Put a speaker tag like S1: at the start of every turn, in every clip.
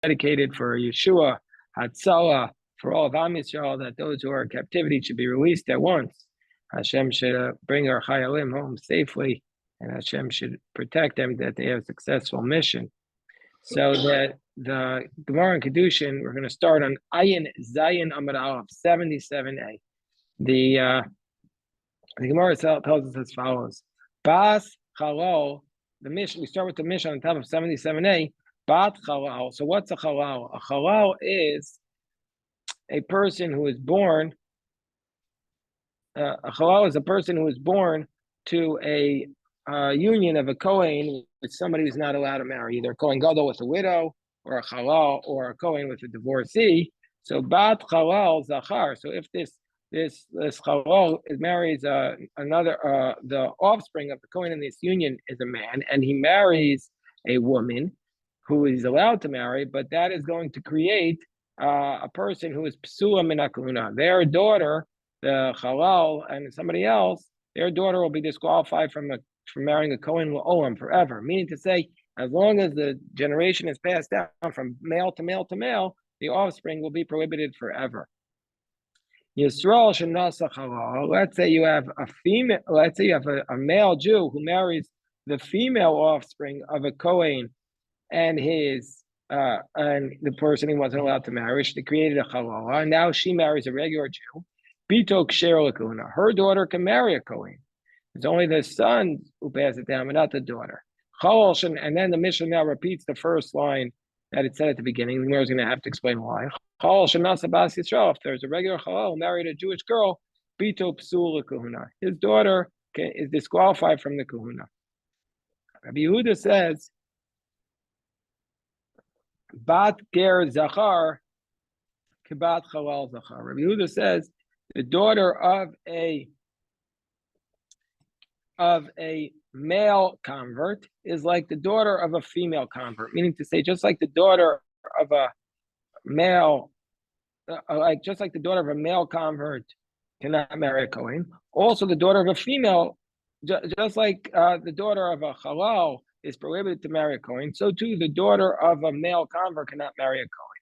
S1: dedicated for Yeshua, Hatzalah, for all of Am Yisrael, that those who are in captivity should be released at once. Hashem should bring our Chayalim home safely, and Hashem should protect them, that they have a successful mission. So that the Gemara in Kiddushin, we're going to start on Ayin Zayin Amud Aleph 77a. The Gemara tells us as follows: Bas Chalal. The Mishnah. We start with the Mishnah on top of 77a. Bat Chalal. So what's a Chalal? A Chalal is a person who is born. A Chalal is a person who is born to a union of a Kohen with somebody who's not allowed to marry, either a Kohen Gadol with a widow, or a Chalal, or a Kohen with a divorcee. So Bat Chalal Zachar. So if this Chalal marries another, the offspring of the Kohen in this union is a man, and he marries a woman who is allowed to marry, but that is going to create a person who is Psula min hakahuna. Their daughter, the Chalal, and somebody else, their daughter will be disqualified from marrying a Kohen L'olam forever. Meaning to say, as long as the generation is passed down from male to male to male, the offspring will be prohibited forever. Yisrael shenasa Chalal. Let's say you have a female. Let's say you have a male Jew who marries the female offspring of a Kohen and his and the person he wasn't allowed to marry. She created a Chalala, and now she marries a regular Jew. Bitok Sher Lakuna. Her daughter can marry a Kohen. It's only the son who passes it down, but not the daughter. And then the Mishnah now repeats the first line that it said at the beginning. The Gemara is going to have to explain why. If there's a regular Chalal who married a Jewish girl, Bito Psul Kahuna. His daughter is disqualified from the Kahuna. Rabbi Yehuda says, Bat Ger Zachar, Kibat Chalal Zachar. Rabbi Yehuda says, the daughter of a male convert is like the daughter of a female convert, meaning to say, just like the daughter of a male, just like the daughter of a male convert cannot marry a Kohen, also the daughter of a female, just like the daughter of a Chalal is prohibited to marry a Kohen, so too the daughter of a male convert cannot marry a Kohen.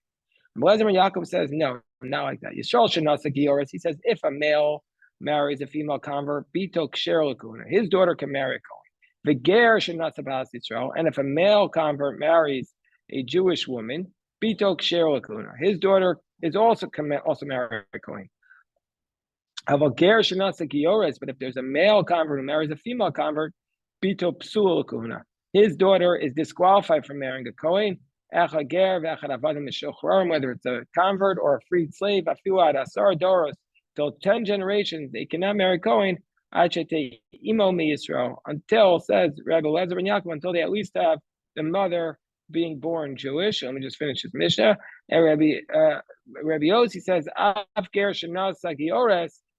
S1: Blazer and Yaakov says, no, not like that. Yisrael shenasa gioris. He says, if a male marries a female convert, bito ksher lakuna, his daughter can marry a Kohen. V'ger shenasa bas Yisrael, and if a male convert marries a Jewish woman, bito ksher lakuna, his daughter is also marry a Kohen. Avoger shenasa gioris, but if there's a male convert who marries a female convert, bito psul lakuna, his daughter is disqualified from marrying a Kohen. Whether it's a convert or a freed slave, till 10 generations, they cannot marry Kohen until, says Rabbi Lezer and Yaakov, until they at least have the mother being born Jewish. Let me just finish this Mishnah. And Rabbi Yossi says,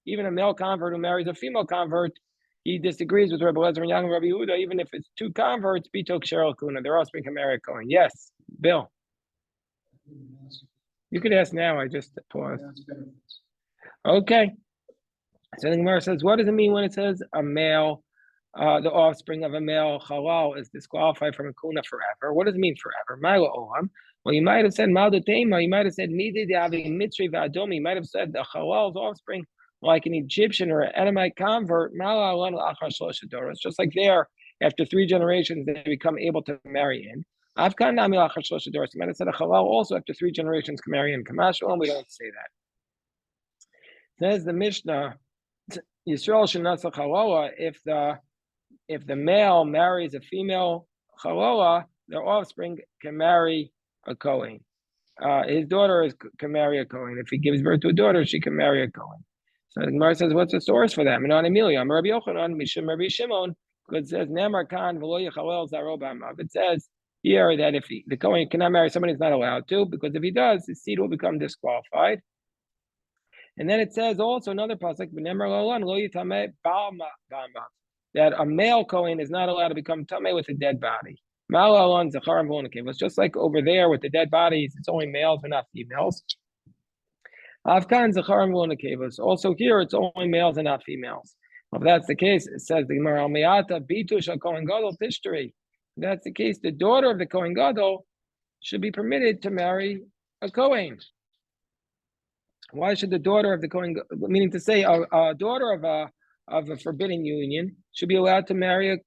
S1: even a male convert who marries a female convert, he disagrees with Rabbi Lezer and Yaakov and Rabbi Yehuda. Even if it's two converts, Bitok Sher Kuna, their offspring can marry a Kohen. Yes, Bill. You could ask now. I just paused. Okay. So the Gemara says, what does it mean when it says a male, the offspring of a male Chalal is disqualified from a Kuna forever? What does it mean forever? Well, you might have said Maldatema. You might have said Midi Mitri Vadomi. You might have said the Chalal's offspring, like an Egyptian or an Edomite convert, it's just like there, after 3 generations, they become able to marry in. You might have said a Chalal also after 3 generations can marry in. Kamashon, we don't say that. Says the Mishnah, Yisrael shenasa Chalala, if the male marries a female Chalala, their offspring can marry a Kohen. His daughter can marry a Kohen. If he gives birth to a daughter, she can marry a Kohen. So the Gemara says, what's the source for that? Minon Emilia, Rabbi Yochanan, Mishum Rabbi Shimon, because it says, Nemar Khan, V'lo Yechalel Zaro B'amav. It says here that if the Kohen cannot marry somebody who's not allowed to, because if he does, his seed will become disqualified. And then it says also another pasuk, Nemar Lolan, Lo Yitameh B'amav, that a male Kohen is not allowed to become tameh with a dead body. Mal'alon Zachar and V'onakev. It's just like over there with the dead bodies, it's only males but not females. Afkan Zachar and V'onakevos. Also here, it's only males and not females. If that's the case, it says the Gemara Almiyata Bitush Kohen Gadol Tishtari. If that's the case, the daughter of the Kohen Gadol, should be permitted to marry a Kohen. Why should the daughter of the Kohen, meaning to say a daughter of a forbidden union, should be allowed to marry a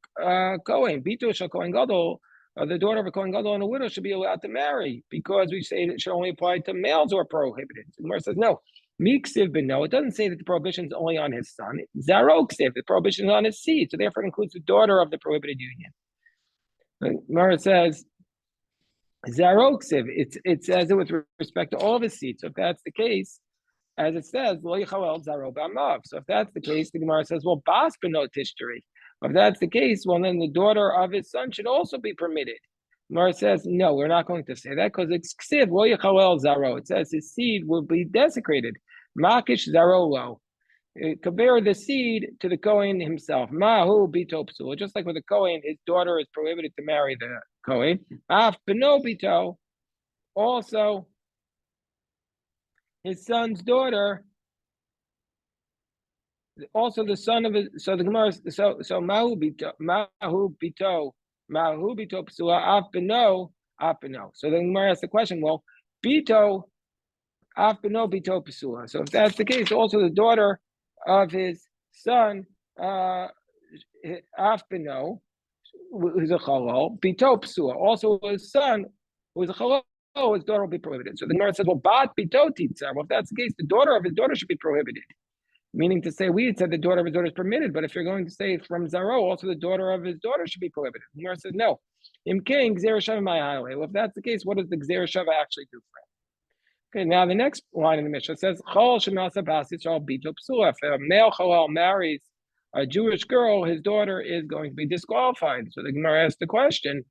S1: Kohen? Bito shel Kohen Gadol, the daughter of a Kohen Gadol and a widow should be allowed to marry, because we say it should only apply to males who are prohibited. The Gemara says no. Miksiv ben no. It doesn't say that the prohibition is only on his son. Zaroksiv, the prohibition is on his seed, so therefore it includes the daughter of the prohibited union. The Gemara says Zaroksiv. It says it with respect to all of his seeds. So if that's the case, as it says, Lo Yichalel Zaro B'Amav. So if that's the case, the Gemara says, well, Bas B'no Tishtari. If that's the case, well, then the daughter of his son should also be permitted. The Gemara says, no, we're not going to say that, because it's Ksiv, Lo Yichalel Zaro. It says his seed will be desecrated. Makish Zaro Lo. Compare the seed to the Kohen himself. Mahu Bito Psula. Just like with the Kohen, his daughter is prohibited to marry the Kohen. Af B'no Bito. Also, his son's daughter, also the son of his. So the Gemara, so mahu bito psula af beno. So the Gemara asks the question, well, bito af beno bito psula. So if that's the case, also the daughter of his son, af beno, who's a chalal, bito psula. Also his son, who is a chalal, his daughter will be prohibited. So the Gemara says, well, bat bito titza. Well, if that's the case, the daughter of his daughter should be prohibited. Meaning to say, we had said the daughter of his daughter is permitted, but if you're going to say from Zaro, also the daughter of his daughter should be prohibited. The Gemara says, no. Im king Gzera Shava my highway. Well, if that's the case, what does the Gzera Shava actually do for him? Okay, now the next line in the Mishnah says, Chol Shemasa Bas Yisrael Bito Psula. If a male Chalal marries a Jewish girl, his daughter is going to be disqualified. So the Gemara asks the question,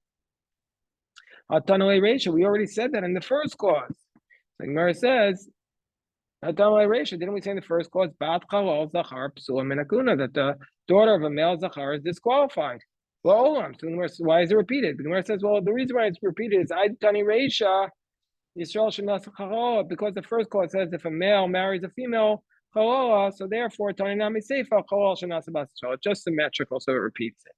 S1: we already said that in the first clause. The Gemara says, didn't we say in the first clause, Bat Chalal Zachar Psula Minakuna, that the daughter of a male Zachar is disqualified? Well, so the Gemara says, why is it repeated? The Gemara says, well, the reason why it's repeated is Tani Reisha, Yisrael Shenas Chalal, because the first clause says if a male marries a female Chalal, so therefore Tani Nami Seifa Chalal Shenas Bas Yisrael. It's just symmetrical, so it repeats it.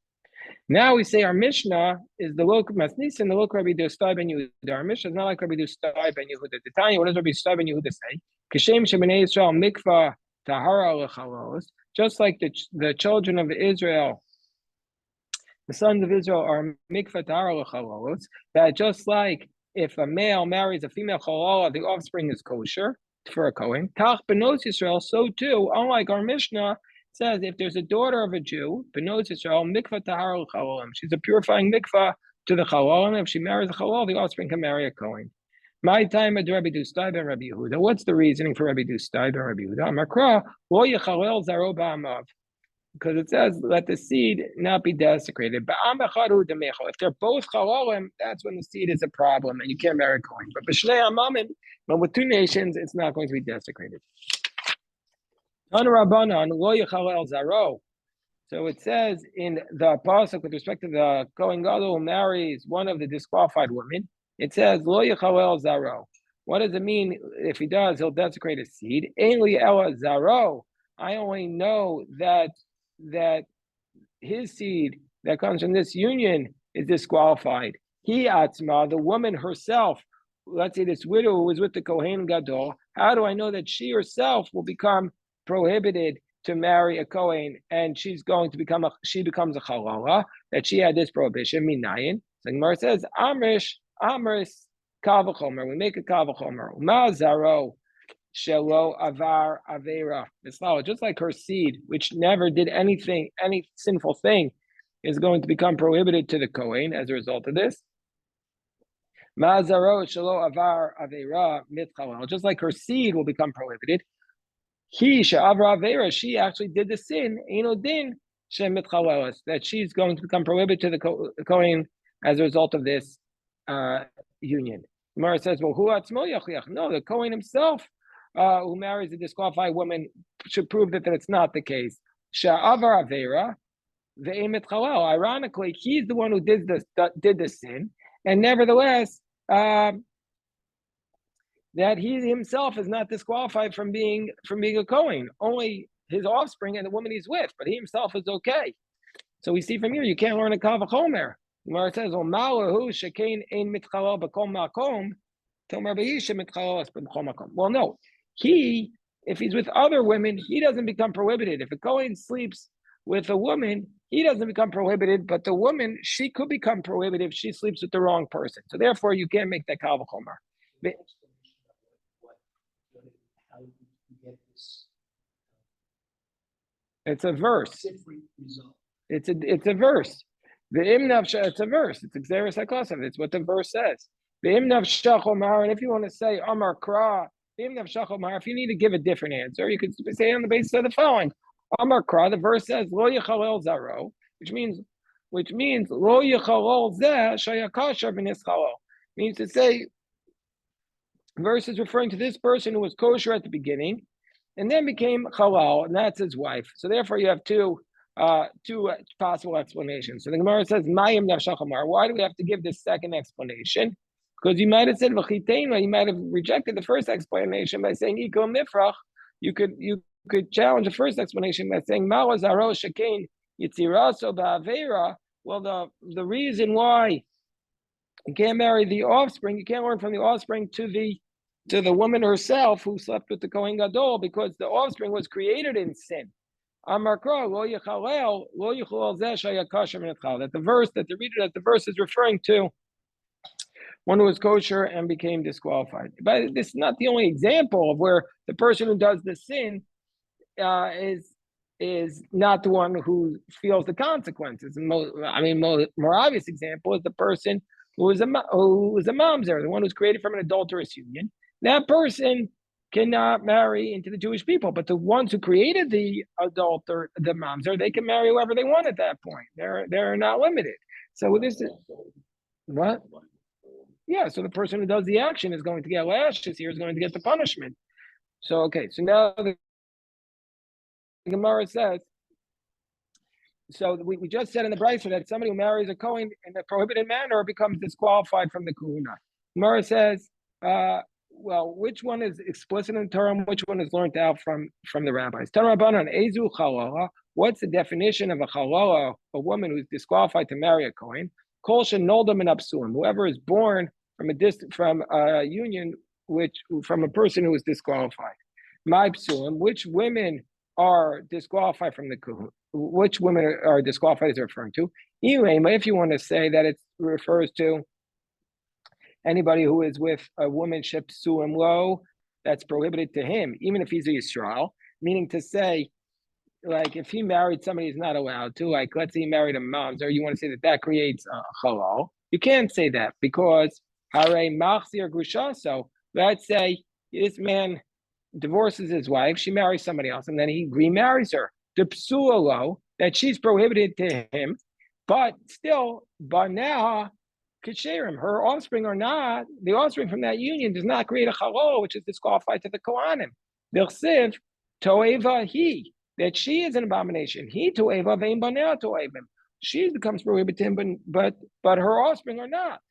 S1: Now we say our Mishnah is the Lok Masnis and the Lok Rabbi Dostai ben Yehuda. Our Mishnah is not like Rabbi Dostai ben Yehuda. The Tanya, what does Rabbi Dostai ben Yehuda say? Kishem Shebenei Yisrael Mikvah Tahara Lechalos. Just like the children of Israel, the sons of Israel are Mikvah Tahara Lechalos. That just like if a male marries a female Chalala, the offspring is kosher for a Kohen. Tach Benos Yisrael, so too, unlike our Mishnah, says if there's a daughter of a Jew, Benos Yisrael, mikvah tahar l'chalalim. She's a purifying mikvah to the chalalim. If she marries a chalal, the offspring can marry a Kohen. My time at Rabbi Dostai ben Rabbi Yehuda. What's the reasoning for Rabbi Dostai ben Rabbi Yehuda? Makra lo yechalel zaro ba'amav, because it says let the seed not be desecrated. Ba'am echadu demechol. If they're both chalalim, that's when the seed is a problem and you can't marry a Kohen. But b'shnei amamim, but with two nations, it's not going to be desecrated. So it says in the pasuk with respect to the Kohen Gadol who marries one of the disqualified women, it says Lo Yechalel Zaro. What does it mean if he does? He'll desecrate his seed. Ainli Ela Zaro. I only know that his seed that comes from this union is disqualified. He Atzma, the woman herself. Let's say this widow who was with the Kohen Gadol. How do I know that she herself will become prohibited to marry a Kohen, and she becomes a Chalala, that she had this prohibition, Minayin? So Gemara says, Amrish Kavachomer, we make a Kavachomer. Ma'azaro Shelo Avar Avera. Just like her seed, which never did any sinful thing, is going to become prohibited to the Kohen as a result of this. Ma'azaro Shelo Avar Avera Mitchalal. Just like her seed will become prohibited. She actually did the sin, that she's going to become prohibited to the Kohen as a result of this union. Gemara says, well, no, the Kohen himself who marries a disqualified woman should prove that it's not the case. Ironically, he's the one who did the sin, and nevertheless, that he himself is not disqualified from being a Kohen. Only his offspring and the woman he's with, but he himself is okay. So we see from here, you can't learn a Kavachomer. Gemara says, "Well, malahu shekain ein mitchalal b'kol makom." Well, no, if he's with other women, he doesn't become prohibited. If a Kohen sleeps with a woman, he doesn't become prohibited, but the woman, she could become prohibited if she sleeps with the wrong person. So therefore, you can't make that kal v'chomer. It's a verse. It's a verse. It's a verse. It's Xeris HaKosav. It's what the verse says. And if you want to say Amar Kra, if you need to give a different answer, you could say on the basis of the following. Amar Kra, the verse says Lo Yechalel Zaro, which means Lo Yechalel Zeh Shayakasher B'Nischalo. Means to say, the verse is referring to this person who was kosher at the beginning, and then became halal, and that's his wife. So therefore, you have two possible explanations. So the Gemara says, "Mayim nafshachamar." Why do we have to give this second explanation? Because you might have said v'chiteina, you might have rejected the first explanation by saying iko mifrach. You could challenge the first explanation by saying mala zaro shekain yitziraso ba'avera. Well, the reason why you can't marry the offspring, you can't learn from the offspring to the woman herself who slept with the Kohen Gadol, because the offspring was created in sin. That the verse that the verse is referring to one who was kosher and became disqualified. But this is not the only example of where the person who does the sin is not the one who feels the consequences. More obvious example is the person who is a mamzer, the one who's created from an adulterous union. That person cannot marry into the Jewish people, but the ones who created the mamzer, they can marry whoever they want at that point. They're not limited. So this is what? Yeah. So the person who does the action is going to get lashes here, is going to get the punishment. So okay. So now the Gemara says. So we just said in the Brisa that somebody who marries a Kohen in a prohibited manner becomes disqualified from the Kahuna. Gemara says, well, which one is explicit in the Torah and which one is learned out from the rabbis? Tarabanan Ezu Chalala. What's the definition of a Chalala, a woman who's disqualified to marry a Kohen? Kol Shenolda Min Apsuim. Whoever is born from a union from a person who is disqualified. My Psuim. Which women are disqualified from the Kahuna? Which women are disqualified is referring to? If you want to say that it refers to anybody who is with a woman shepsuim lo, that's prohibited to him, even if he's a Yisrael, meaning to say, like if he married somebody he's not allowed to, like let's say he married a mamzer, you want to say that creates a halal. You can't say that because hare machzi or grusha. So let's say this man divorces his wife, she marries somebody else, and then he remarries her. The psualo, that she's prohibited to him, but still, banah kisherim, her offspring or not, the offspring from that union does not create a halal, which is disqualified to the Kohanim. Dilsiv toeva he, that she is an abomination. He toeva vein banah toevim. She becomes prohibited to him, but her offspring are not.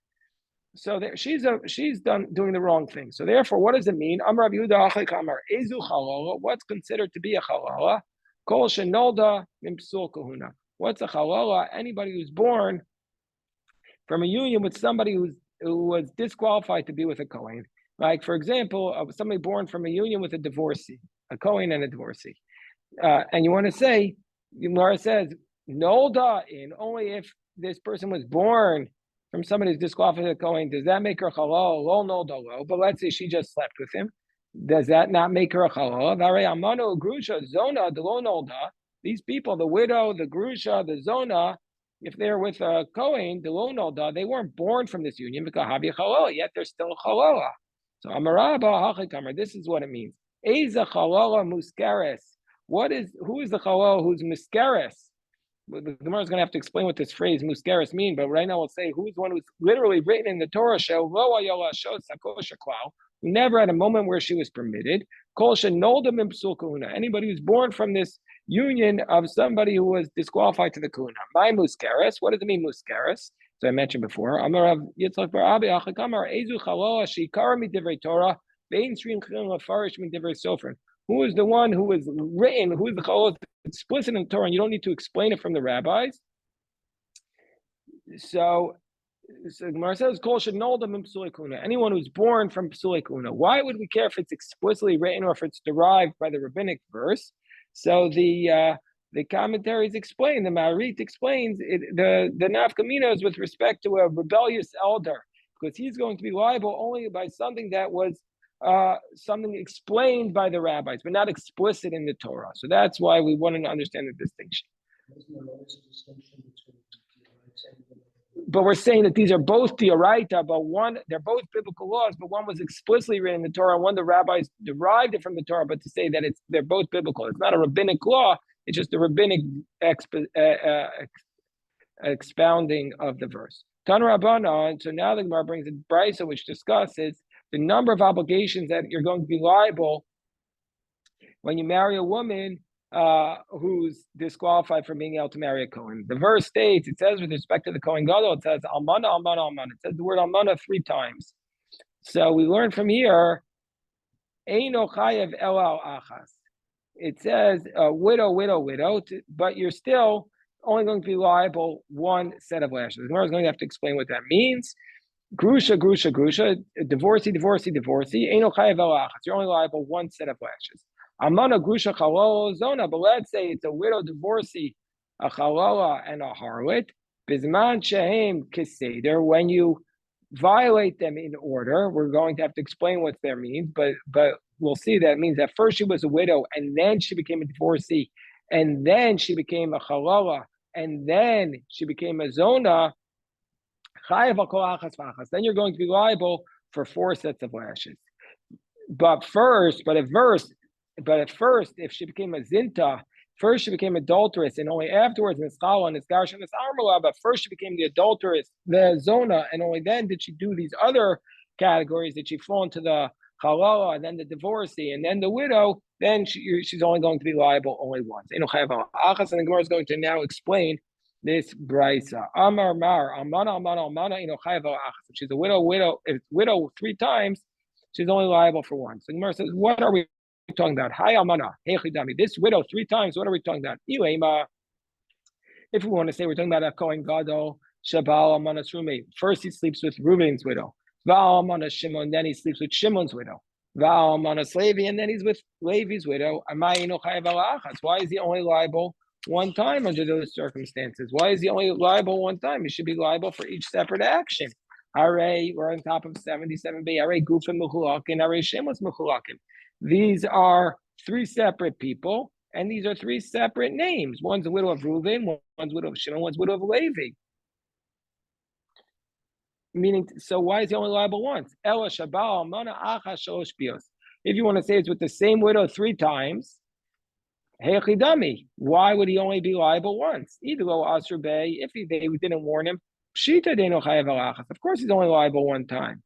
S1: So she's doing the wrong thing. So therefore, what does it mean? Amar Rav Yehuda Achik Amar Ezu Chalala. What's considered to be a Chalala? Kol Shenolda Min Psul Kahuna. What's a Chalala? Anybody who's born from a union with somebody who was disqualified to be with a Kohen. Like for example, somebody born from a union with a divorcee, a Kohen and a divorcee, and you want to say, Gemara says Nolda in only if this person was born from somebody who's disqualified to Kohen, does that make her halal? Lo nolda lo. But let's say she just slept with him. Does that not make her a halal? Amano grusha zona de lo nolda. These people, the widow, the grusha, the zona, if they're with a Kohen, de lo nolda, they weren't born from this union because habi halal, yet they're still halala. So amaraba hachikamer. This is what it means. Eza halala muskeres. Who is the halal who's muskeres? The Gemara is going to have to explain what this phrase muskeres mean, but right now we'll say who's one who's literally written in the Torah, who never had a moment where she was permitted. Anybody who's born from this union of somebody who was disqualified to the kahuna. My muskeres, what does it mean muskeres? So I mentioned before. Amar Yitzchak bar Abi Achakam Ezu Chalala Shikar Midivrei Torah Vein Shrim Chilin Lafarish Midivrei Sofer. Who is the one who is written? Who is the challah explicit in the Torah? And you don't need to explain it from the rabbis. So Gemara says, "Kol shenolda min psulei kuna." Anyone who's born from psulei kuna. Why would we care if it's explicitly written or if it's derived by the rabbinic verse? So the commentaries explain, the Marit explains the nafkamina is with respect to a rebellious elder, because he's going to be liable only by something that was something explained by the rabbis, but not explicit in the Torah. So that's why we want to understand the distinction. But we're saying that these are both dioraita, but they're both biblical laws, but one was explicitly written in the Torah, and one the rabbis derived it from the Torah, but to say that they're both biblical. It's not a rabbinic law, it's just a rabbinic expounding of the verse. Tan Rabbanan, so now the Gemara brings a brisa which discusses the number of obligations that you're going to be liable when you marry a woman who's disqualified from being able to marry a Kohen. The verse states, it says with respect to the Kohen Gadol, it says almana, almana, almana. It says the word almana 3 times. So we learn from here, eino chayev ela al achas. It says widow, widow, widow, but you're still only going to be liable 1 set of lashes. The Gemara is going to have to explain what that means. Grusha, grusha, grusha, divorcee, divorcee, divorcee. Eino chayev ela achas. You're only liable 1 set of lashes. Amana grusha chalala zona, but let's say it's a widow, divorcee, a chalala, and a harlot. Bisman shehem kiseder. When you violate them in order, we're going to have to explain what that means, but we'll see that it means that first she was a widow, and then she became a divorcee, and then she became a chalala, and then she became a zona. Then you're going to be liable for 4 sets of lashes. But at first, if she became a zinta, first she became adulteress, and only afterwards, nischala and nisgash and nisarmala, but first she became the adulteress, the zona, and only then did she do these other categories. Did she fall into the halala, and then the divorcee, and then the widow? Then she's only going to be liable only once. And the Gemara is going to now explain this brisa. Amar mar almana almana almana ino chayav achas. If she's a widow 3 times, she's only liable for once. The Gemara says, what are we talking about? Hi almana, hechidami. This widow 3 times. What are we talking about? If we want to say we're talking about a Kohen Gadol, Shabal almana's roommate. First he sleeps with Reuven's widow. Val almana Shimon. Then he sleeps with Shimon's widow. Val almana's Levi, and then he's with Levi's widow. Why is he only liable 1 time under those circumstances? Why is he only liable 1 time? He should be liable for each separate action. Array, we're on top of 77b. Array, Gufim Mechulakin. Array, Shemos Mechulakin. These are 3 separate people, and these are 3 separate names. One's a widow of Reuven, one's widow of Shimon, one's widow of Levi. Meaning, so why is he only liable once? Ela Shabal Almana Achas Shalosh Bios. If you want to say it's with the same widow 3 times, Hechidami. Why would he only be liable once? Either go Asr Bey, if they didn't warn him, Pshita Deno Chayav Alachas. Of course, he's only liable 1 time.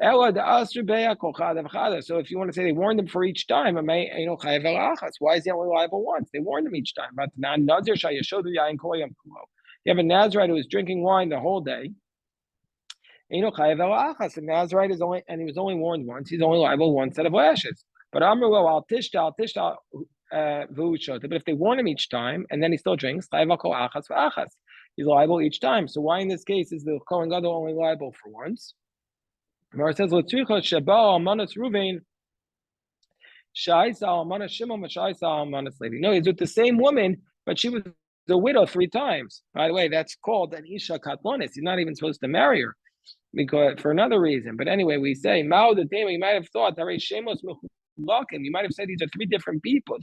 S1: Ela the Asr Bey Kochad Avchada. So if you want to say they warned him for each time, why is he only liable once? They warned him each time. But Nazir Shayashodu Yain Koyam Kulo. You have a Nazirite who was drinking wine the whole day. The Nazirite is only, and he was only warned once. He's only liable 1 set of lashes. But Amrulo al Tishta. But if they warn him each time and then he still drinks, he's liable each time. So why in this case is the Kohen Gadol only liable for once? Gemara says, no, he's with the same woman, but she was the widow 3 times. By the way, that's called an Isha Katlonis. He's not even supposed to marry her because for another reason. But anyway, we say, you might have thought, you might have said these are 3 different people,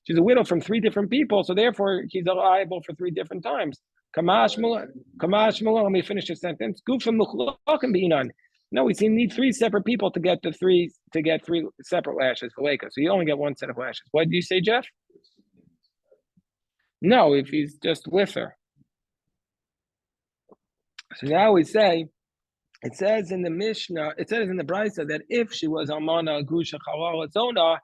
S1: she's a widow from 3 different people, so therefore he's liable for 3 different times. Kamash Mula, let me finish the sentence. No, we need 3 separate people to get 3 separate lashes for Leica. So you only get 1 set of lashes. What did you say, Jeff? No, if he's just with her. So now we say, it says in the Mishnah, it says in the Brisa that if she was Almana, Grusha, Chalala, Zona,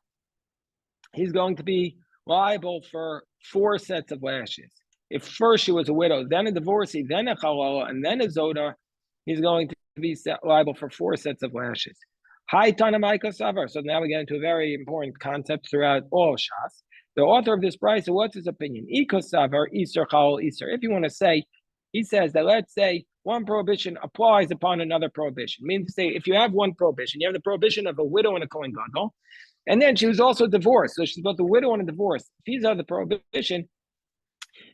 S1: he's going to be liable for 4 sets of lashes. If first she was a widow, then a divorcee, then a Chalala, and then a Zona, he's going to be liable for 4 sets of lashes. Hi, Tanamaika Savar. So now we get into a very important concept throughout all of Shas. The author of this Brisa, what's his opinion? Iko Savar, Isser, Chalal, Isser. If you want to say, He says that let's say one prohibition applies upon another prohibition. Meaning to say, if you have one prohibition, you have the prohibition of a widow and a Kohen Gadol, and then she was also divorced. So she's both a widow and a divorce. If these are the prohibition,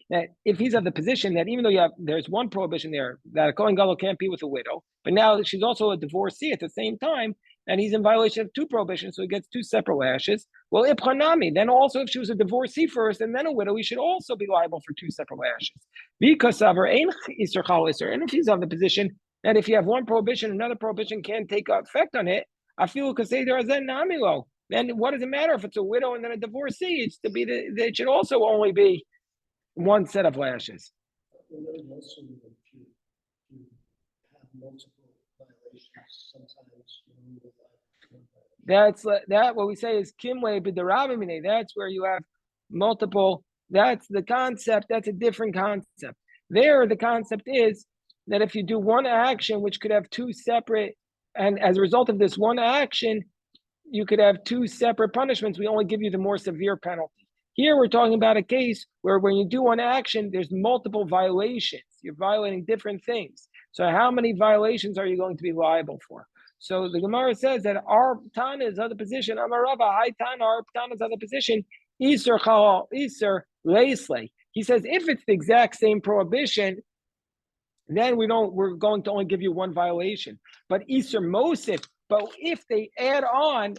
S1: that if he's of the position that even though there's one prohibition there that a Kohen Gadol can't be with a widow, but now she's also a divorcee at the same time, and he's in violation of two prohibitions, so he gets two separate lashes. Well, Ipchanami, then also if she was a divorcee first and then a widow, he should also be liable for two separate lashes. Because of her and if he's of the position that if you have one prohibition, another prohibition can't take effect on it, I feel because say there is a namilo. Then what does it matter if it's a widow and then a divorcee? It's to be it should also only be one set of lashes. That's that. What we say is kimwe b'derabimine. That's where you have multiple. That's the concept. That's a different concept. There, the concept is that if you do one action, which could have two separate, and as a result of this one action, you could have two separate punishments. We only give you the more severe penalty. Here we're talking about a case where when you do one action, there's multiple violations. You're violating different things. So how many violations are you going to be liable for? So the Gemara says that our Tana is other position. Amar Rava, high Tana, our Tana is other position. Iser chalal, Iser leisley. He says if it's the exact same prohibition, then we're going to only give you one violation. But Iser Mosif, but if they add on,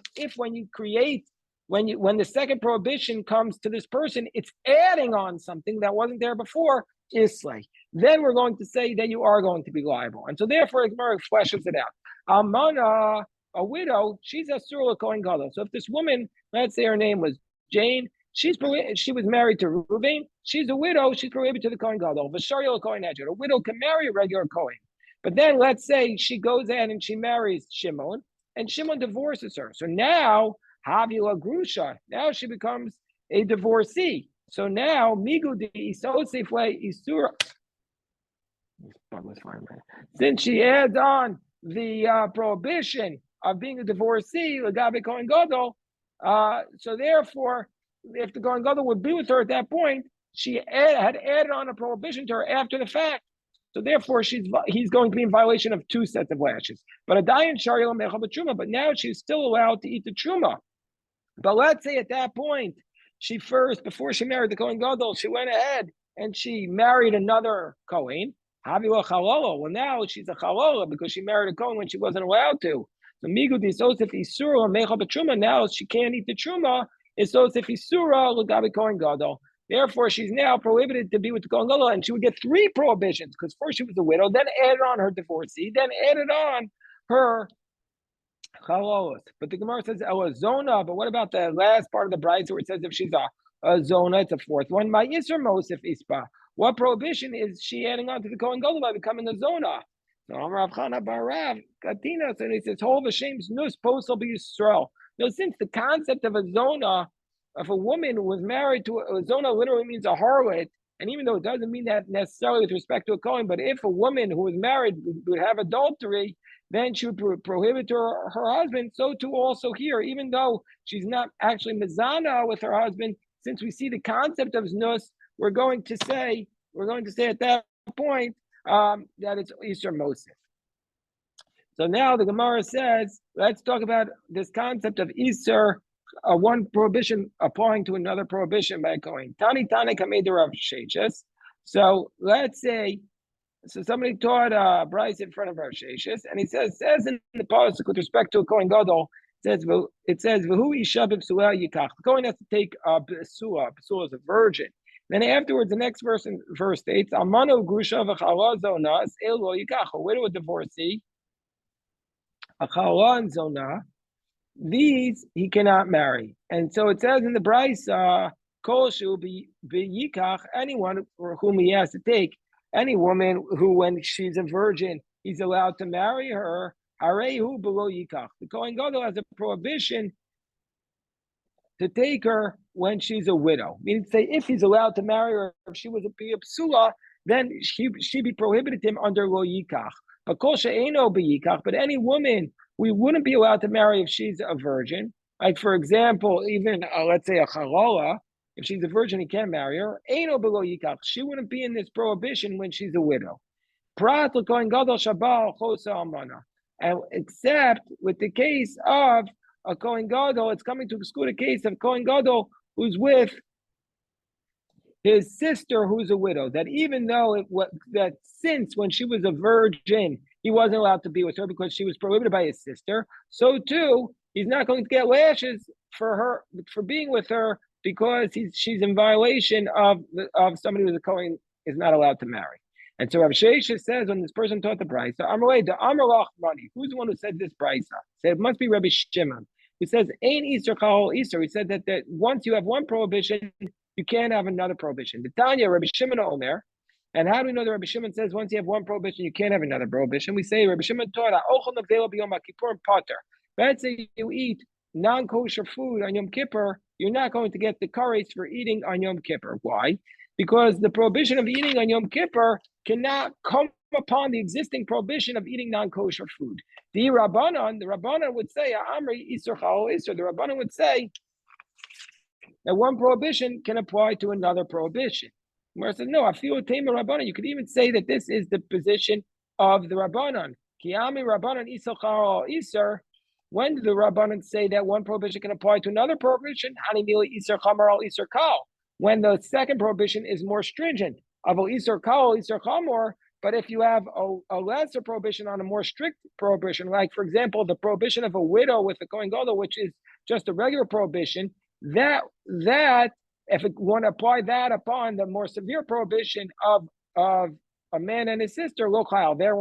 S1: when the second prohibition comes to this person, it's adding on something that wasn't there before, Islay. Then we're going to say that you are going to be liable. And so therefore, Gemara fleshes it out. Almana, a widow, she's a surah Kohen Gadol. So if this woman, let's say her name was Jane, she was married to Reuven, she's a widow, she's prohibited to the Kohen Gadol. V'shariel Kohen Edger. A widow can marry a regular Kohen. But then let's say she goes ahead and she marries Shimon, and Shimon divorces her. So now, Havila Grusha, now she becomes a divorcee. So now, Migudi Isosifle Isura. Since she adds on the prohibition of being a divorcee, Lagabe Kohen Gadol, so therefore, if the Kohen Gadol would be with her at that point, she had added on a prohibition to her after the fact. So therefore, he's going to be in violation of two sets of lashes. But a dayan shariel mecha b'truma. But now she's still allowed to eat the truma. But let's say at that point, before she married the Kohen Gadol, she went ahead and she married another Kohen. Havila chalala. Well, now she's a chalala because she married a Kohen when she wasn't allowed to. So migud isosif isura mecha b'truma. Now she can't eat the truma. Isosif isura l'gabi Kohen Gadol. Therefore, she's now prohibited to be with the Kohen Gadol, and she would get three prohibitions because first she was a widow, then added on her divorcee, then added on her chalolos. But the Gemara says elazona. But what about the last part of the bride where it says if she's a zona, it's a fourth one. My yisur mosif ispa. What prohibition is she adding on to the Kohen Gadol by becoming a zona? So Rav Chana Barav Katina. So he says, "Hold the shame's nus posel be Yisrael." Now, since the concept of a zona, if a woman who was married to a zona, literally means a harlot, and even though it doesn't mean that necessarily with respect to a Kohen, but if a woman who was married would have adultery, then she would prohibit her husband. So too also here, even though she's not actually mezana with her husband, since we see the concept of znus, we're going to say at that point that it's Isur Mosif. So now the Gemara says, let's talk about this concept of Isur, one prohibition applying to another prohibition by a Kohen. Tani Kameder Rav Sheshes. So let's say, somebody taught Bryce in front of Rav Sheshes, and he says in the pasuk with respect to a Kohen Gadol, it says V'hu isha b'psula yikach. The Kohen has to take a b'sula. B'sula is a virgin. Then afterwards, the next verse states, Amano grusha v'chala zona el lo yikach. A widow, a divorcee, a chala and zona, these he cannot marry. And so it says in the Brisa, Kol shu b'yikach, anyone for whom he has to take, any woman who, when she's a virgin, he's allowed to marry her. Harehu below yikach. The Kohen Gadol has a prohibition to take her when she's a widow. Meaning to say, if he's allowed to marry her, if she was a psula, then she be prohibited him under lo yikach. But kol she'eno b'yikach. But any woman we wouldn't be allowed to marry if she's a virgin. Like, for example, even, let's say, a chalala, if she's a virgin, he can't marry her. Eino below yikach. She wouldn't be in this prohibition when she's a widow. Prat l'kohen gadol shabal chosa almana. And except with the case of a kohen gadol, it's coming to exclude a case of kohen gadol who's with his sister who's a widow, that even though that since when she was a virgin, he wasn't allowed to be with her because she was prohibited by his sister, so too, he's not going to get lashes for being with her because she's in violation of somebody who's a Kohen is not allowed to marry. And so Rav Sheisha says when this person taught the brisa, the Amalach money. Who's the one who said this brisa? Said it must be Rabbi Shimon, who says Ein Easter Chal Easter. He said that once you have one prohibition, you can't have another prohibition. The Tanya, Rabbi Shimon Omer. And how do we know that Rabbi Shimon says once you have one prohibition, you can't have another prohibition? We say Rabbi Shimon taught Potter. Let's say you eat non-kosher food on Yom Kippur, you're not going to get the kares for eating on Yom Kippur. Why? Because the prohibition of eating on Yom Kippur cannot come upon the existing prohibition of eating non-kosher food. The Rabbanan would say, the Rabbanan would say that one prohibition can apply to another prohibition. Gemara says, no, I feel a Tema Rabbanan. You could even say that this is the position of the Rabbanan. Kiyami Rabbanan Isachar Isar. When did the Rabbanan say that one prohibition can apply to another prohibition? Hanimili Isar Chamar al Isar Kal. When the second prohibition is more stringent. Aval Isar Kal, Isar Chamor. But if you have a lesser prohibition on a more strict prohibition, like, for example, the prohibition of a widow with a Kohen Gadol, which is just a regular prohibition, that if you want to apply that upon the more severe prohibition of a man and his sister, lochal, there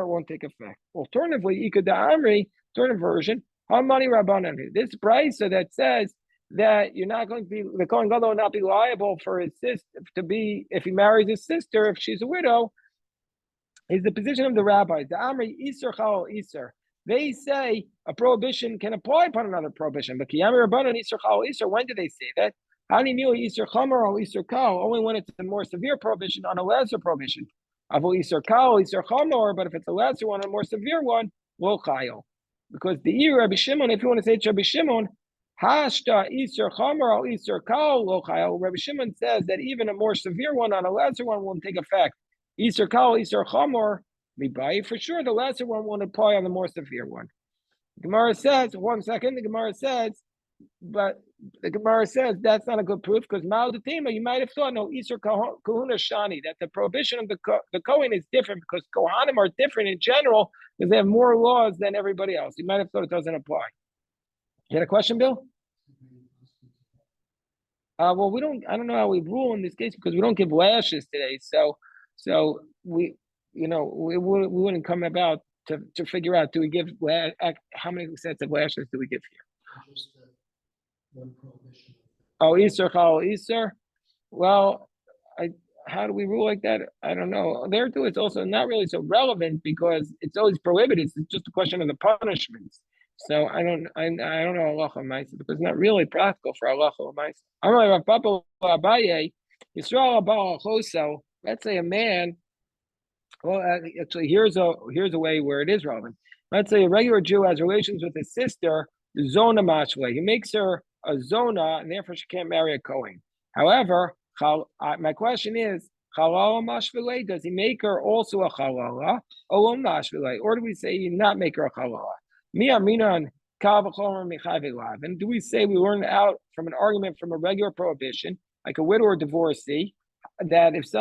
S1: won't take effect. Alternatively, Ika Amri, alternative version, Hamani Rabbanan. This brisa that says that you're not going to be, the Kohen Gadol will not be liable for his sister to be, if he marries his sister, if she's a widow, is the position of the rabbis. The Amri Isar Chal Isar. They say a prohibition can apply upon another prohibition. But Kiyami Rabbanan Isar Chal Isar, when do they say that? Hani Mili Isar Chamar or Isar Kal, only when it's a more severe prohibition on a lesser prohibition. Avo Isar Kal, Isar Chamar, but if it's a lesser one, a more severe one, Lo Chayil. Because the Rabbi Shimon, if you want to say it's Rabbi Shimon, Hashta Isar Chamar or Isar Kal, Lo Chayil. Rabbi Shimon says that even a more severe one on a lesser one won't take effect. Isar Kal, Isar Chamar, for sure, the lesser one won't apply on the more severe one. The Gemara says, the Gemara says that's not a good proof because Ma'al you might have thought, no, Isar Kahuna Shani, that the prohibition of the Kohen is different because Kohanim are different in general because they have more laws than everybody else. You might have thought it doesn't apply. You had a question, Bill? Well, I don't know how we rule in this case because we don't give lashes today. So we wouldn't come about to figure out, do we give how many sets of lashes do we give here?
S2: Just one prohibition.
S1: Oh, Isar Chal Isar. Well, how do we rule like that? I don't know. There too, it's also not really so relevant because it's always prohibited. It's just a question of the punishments. So I don't know halacha ma'aseh because it's not really practical for halacha ma'aseh. I'm like Rav Papa Abaye, Yisrael Abal Choso. Let's say a man. Well, actually, here's a way where it is relevant. Let's say a regular Jew has relations with his sister, Zona Mashle. He makes her a Zona, and therefore she can't marry a Kohen. However, my question is, Chalala Mashvile, does he make her also a Chalala, or Mashvile? Or do we say not make her a Chalala? And do we say we learn out from an argument from a regular prohibition, like a widow or divorcee, that if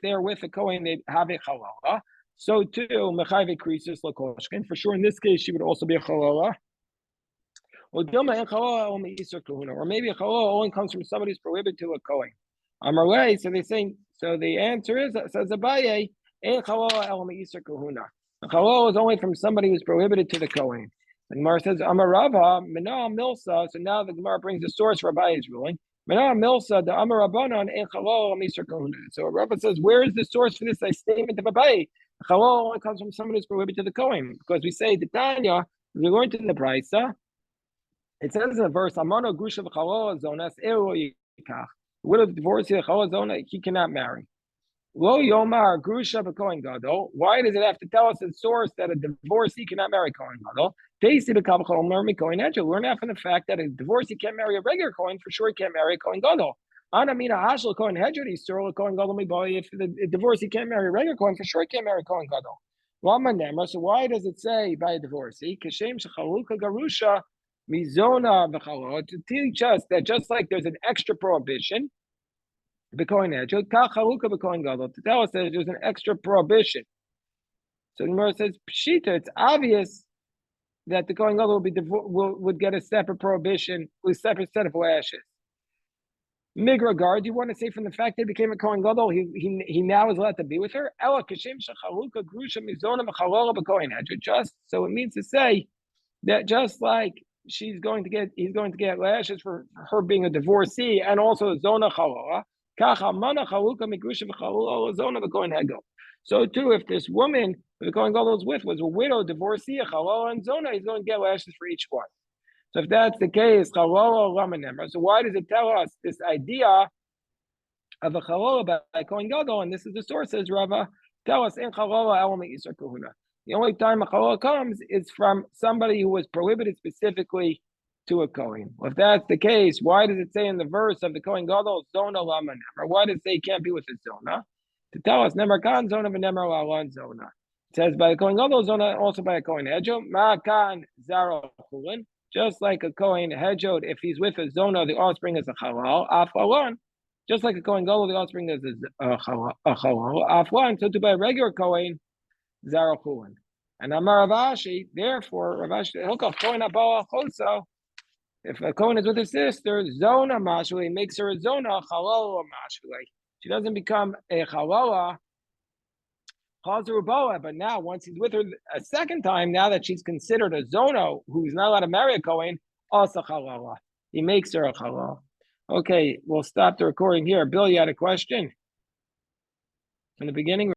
S1: they're with a Kohen, they have a Chalala. So too, Mechayve Krisus Lakoshkin. For sure, in this case, she would also be a Chalala. Or maybe a Chalala only comes from somebody who's prohibited to a Kohen. Amarle, so the answer is, says Abaye, the Chalala is only from somebody who's prohibited to the Kohen. The Gemara says, Amarava, Mina Milsa, so now the Gemara brings the source for Abaye's ruling. So Rabba says, where is the source for this statement of Abaye? Chalal only comes from somebody who's prohibited to the Kohen, because we say the Tanya, we learned in the Brisa, it says in the verse, Amano Grusha v'Chalal Zonas Ero Yikach. The widow divorced the Chalal Zona, he cannot marry. Lo Yomar Grusha Kohen Gadol. Why does it have to tell us a source that a divorcee cannot marry Kohen Gadol? Learn out from the fact that a divorcee can't marry a regular Kohen, for sure he can't marry a Kohen Gadol. Anamina Hashel Kohen Hedjeri Surl Kohen Gadol Miboy. If the divorcee can't marry a regular Kohen, for sure he can't marry Kohen Gadol. Lama Nemra. So why does it say by a divorcee? Kashem Shechaluka Garusha Mizona V'Chalot, to teach us that just like there's an extra prohibition, to tell us that there's an extra prohibition. So the Gemara says, Pshita, it's obvious that the Kohen Gadol would get a separate prohibition with a separate set of lashes. Migregard, do you want to say from the fact that he became a Kohen Gadol, he now is allowed to be with her? Just so it means to say that just like he's going to get lashes for her being a divorcee and also zona chalala. So too, if this woman the Kohen Gadol was with was a widow, divorcee, a chalala, and zona, he's going to get lashes for each one. So if that's the case, chalala lamanemra. So why does it tell us this idea of a chalala by Kohen Gadol? And this is the source, says Rava. Tell us in chalala element yisur kahuna. The only time a chalala comes is from somebody who was prohibited specifically to a Kohen. Well, if that's the case, why does it say in the verse of the Kohen Gadol, Zona Lama Nemar? Why does it say he can't be with his Zona? To tell us, Nemar Kan Zona V'Nemar La'alon Zona. It says by the Kohen Gadol Zona, also by a Kohen Hedjo, Ma Kan Zaro Chulin. Just like a Kohen Hedjod, if he's with a Zona, the offspring is a Chalal, Afalon. Just like a Kohen Gadol, the offspring is a Chalal, Afalon. So to by a regular Kohen, Zaro Chulin. And Amar Ravashi, therefore, Ravashi, Hilkach Kohen Abala Choso. If a Kohen is with his sister, Zona Mashuli makes her a Zona Chalala Mashuli. She doesn't become a Chalala Chazaruboa, but now once he's with her a second time, now that she's considered a Zona who's not allowed to marry a Kohen, also Chalala. He makes her a Chalala. Okay, we'll stop the recording here. Bill, you had a question from the beginning?